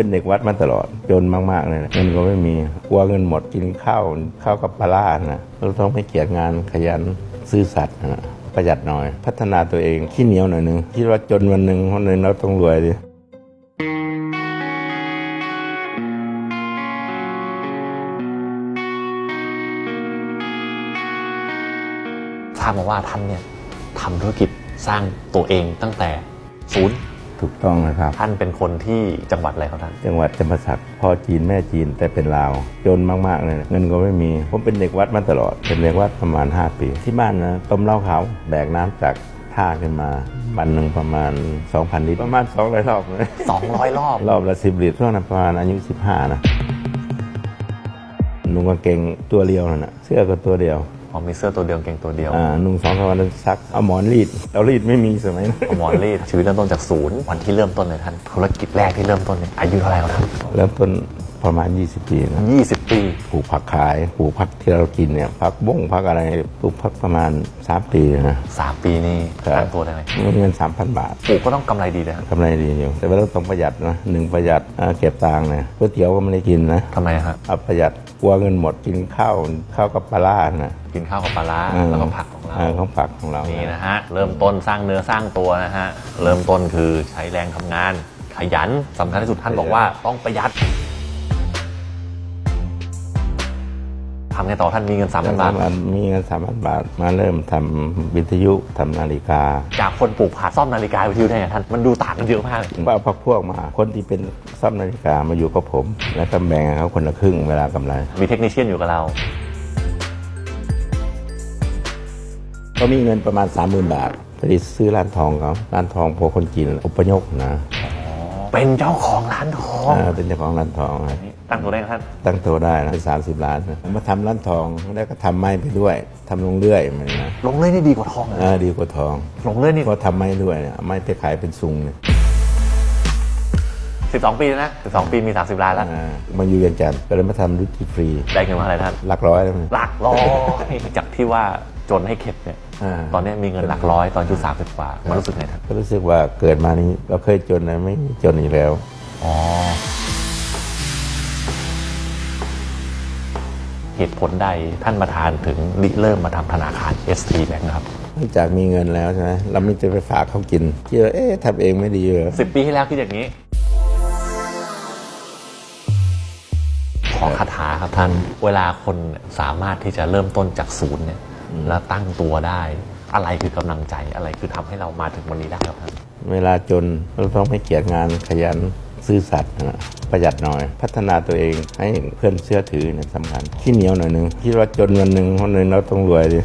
เป็นเด็กวัดมาตลอดจนมากๆเลยนะเงินก็ไม่มีกลัวเงินหมดกินข้าวกับปลาร้านะเราต้องไม่เกียจงานขยันซื่อสัตย์นะประหยัดหน่อยพัฒนาตัวเองขี้เหนียวหน่อยนึงคิดว่าจนวันหนึ่งเราต้องรวยดิทราบมาว่าท่านเนี่ยทำธุรกิจสร้างตัวเองตั้งแต่ศูนย์ถูกต้องนะครับท่านเป็นคนที่จังหวัดอะไรครับท่านจังหวัดจำปาสักพ่อจีนแม่จีนแต่เป็นลาวจนมากๆเลยเงินก็ไม่มีผมเป็นเด็กวัดมาตลอดเป็นเด็กวัดประมาณ5 ปีที่บ้านนะต้มเหล้าขาวแบกน้ำจากท่าขึ้นมาวันหนึ่งประมาณ 2,000 ลิตรประมาณ200 รอบเลย200 รอบรอบละ10 ลิตรช่วงนั้นประมาณอายุ15นะนุ่งกางเกงตัวเดียวนั่นนะเสื้อก็ตัวเดียวมีเสื้อตัวเดียวเกงตัวเดียวนุ่ง2 วันซักเอาหมอนรีดเอารีดไม่มีสมัยนั้นเอาหมอนรีดชีวิตเริ่มต้นจากศูนย์วันที่เริ่มต้นเลยท่านธุรกิจแรกที่เริ่มต้นเนี่ยอายุเท่าไหร่ครับท่านเริ่มต้นประมาณ20 ปีนะ20 ปีปลูกผักขายปลูกผักที่เรากินเนี่ยผักบ้งผักอะไรปลูกผักประมาณ3 ปีนะ3 ปีนี่ตั้งตัวได้ไหมเงิน 3,000 บาทปลูกก็ต้องกำไรดีนะกำไรดีอยู่แต่ว่าเราต้องประหยัดนะ1ประหยัดเก็บตังค์นะก๋วยเตี๋ยวก็ไม่ได้กินนะทำไมครับประหยัดกลัวเงินหมดกินข้าวกับปลาร้านะกินข้าวกับปลาร้าแล้วก็ผักของเราผักของเรานี่นะฮะเริ่มต้นสร้างเนื้อสร้างตัวนะฮะเริ่มต้นคือใช้แรงทำงานขยันสำคัญที่สุดท่านบอกว่าต้องประหยัดทำไงต่อท่านมีเงิน 3,000 บาทมีเงิน 3,000 บาทมาเริ่มทำวิทยุทำนาฬิกาจากคนปลูกผักซ่อมนาฬิกาวิทยุได้ไงท่านมันดูต่างกันเยอะมากเลยว่าพักพวกมาคนที่เป็นซ่อมนาฬิกามาอยู่กับผมแล้วก็แบ่งเขาคนละครึ่งเวลากำไรมีเทคนิคเชียนอยู่กับเราก็มีเงินประมาณ 30,000 บาทพอดีซื้อร้านทองเขาร้านทองพวกคนจีนอพยพนะเป็นเจ้าของร้านทองเป็นเจ้าของร้านทองตั้งตัวได้ท่านตั้งตัวได้นะ30 ล้านมาทำร้านทองแล้วก็ทำไม้ไปด้วยทำลงเรื่อยมันนะลงเรื่อยนี่ดีกว่าทองดีกว่าทองลงเรื่อยนี่เพราะทำไม้ด้วยเนี่ยไม้ไปขายเป็นซุงเนี่ย12 ปีนะ12 ปีมี30 ล้านแล้วมาอยู่เวียงจันทร์ก็เลยมาทำดุติฟรีได้เงินมาอะไรท่านหลักร้อยหลักร้อยจากที่ว่าจนให้เข็ดเนี่ยตอนนี้มีเงินหลักร้อยตอนอายุ30 กว่ามันรู้สึกไงท่านก็รู้สึกว่าเกิดมานี้เราเคยจนนะไม่จนอีกแล้วเหตุผลใดท่านประธานถึงเริ่มมาทำธนาคาร ST Bank นะครับหลังจากมีเงินแล้วใช่ไหมเราไม่จะไปฝากเขากินคิดว่าทำเองไม่ดีเหรอ10 ปีที่แล้วคิดอย่างนี้ขอคาถาครับท่านเวลาคนสามารถที่จะเริ่มต้นจากศูนย์เนี่ยแล้วตั้งตัวได้อะไรคือกำลังใจอะไรคือทำให้เรามาถึงวันนี้ได้ครับท่านเวลาจนเราต้องไม่เกียจงานขยันซื่อสัตย์นะประหยัดหน่อยพัฒนาตัวเองให้เพื่อนเชื่อถือเนี่ยสำคัญขี้เหนียวหน่อยนึงคิดว่าจนวันหนึ่งเราต้องรวยดิ